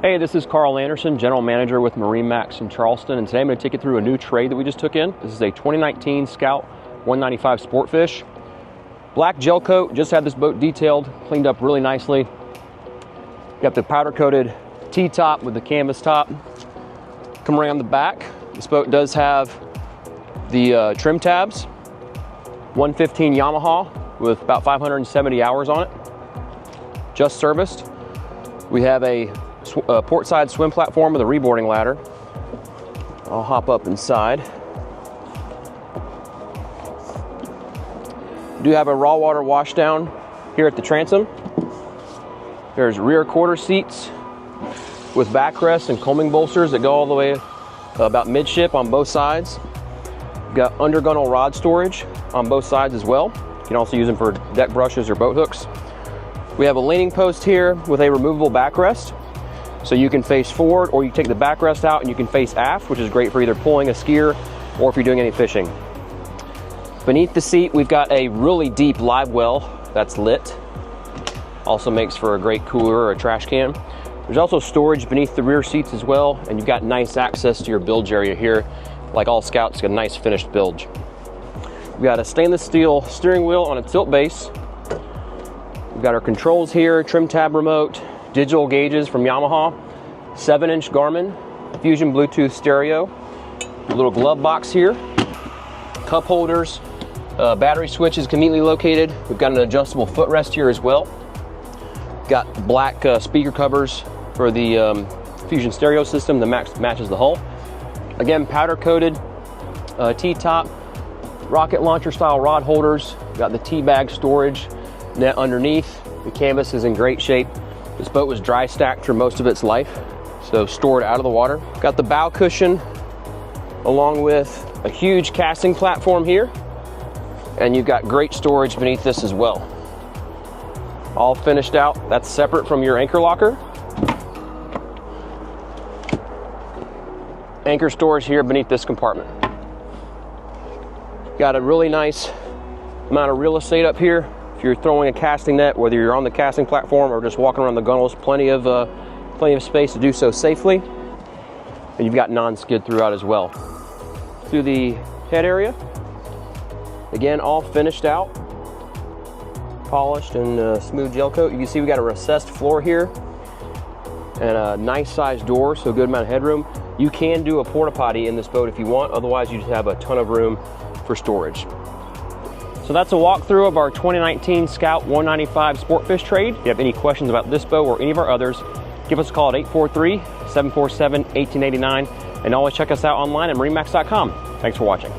Hey, this is Carl Anderson, General Manager with MarineMax in Charleston, and today I'm going to take you through a new trade that we just took in. This is a 2019 Scout 195 Sportfish. Black gel coat, just had this boat detailed, cleaned up really nicely. Got the powder coated T-top with the canvas top. Come around the back. This boat does have the trim tabs, 115 Yamaha with about 570 hours on it. Just serviced. We have a port side swim platform with a reboarding ladder. I'll hop up inside. We do have a raw water washdown here at the transom. There's rear quarter seats with backrests and combing bolsters that go all the way about midship on both sides. We've got undergunnel rod storage on both sides as well. You can also use them for deck brushes or boat hooks. We have a leaning post here with a removable backrest. So you can face forward, or you take the backrest out and you can face aft, which is great for either pulling a skier or if you're doing any fishing. Beneath the seat, we've got a really deep live well that's lit. Also makes for a great cooler or a trash can. There's also storage beneath the rear seats as well, and you've got nice access to your bilge area here. Like all Scouts, got a nice finished bilge. We've got a stainless steel steering wheel on a tilt base. We've got our controls here, trim tab remote, digital gauges from Yamaha, 7-inch Garmin, Fusion Bluetooth stereo, a little glove box here, cup holders, battery switches conveniently located. We've got an adjustable footrest here as well. Got black speaker covers for the Fusion stereo system that matches the hull. Again, powder coated T-top, rocket launcher style rod holders. Got the T-bag storage net underneath. The canvas is in great shape. This boat was dry stacked for most of its life, so stored out of the water. Got the bow cushion along with a huge casting platform here, and you've got great storage beneath this as well. All finished out. That's separate from your anchor locker. Anchor storage here beneath this compartment. Got a really nice amount of real estate up here. If you're throwing a casting net, whether you're on the casting platform or just walking around the gunnels, plenty of space to do so safely. And you've got non-skid throughout as well. Through the head area, again, all finished out, polished and smooth gel coat. You can see we got a recessed floor here and a nice sized door, so a good amount of headroom. You can do a porta potty in this boat if you want, otherwise you just have a ton of room for storage. So that's a walkthrough of our 2019 Scout 195 Sportfish trade. If you have any questions about this boat or any of our others, give us a call at 843-747-1889, and always check us out online at MarineMax.com. Thanks for watching.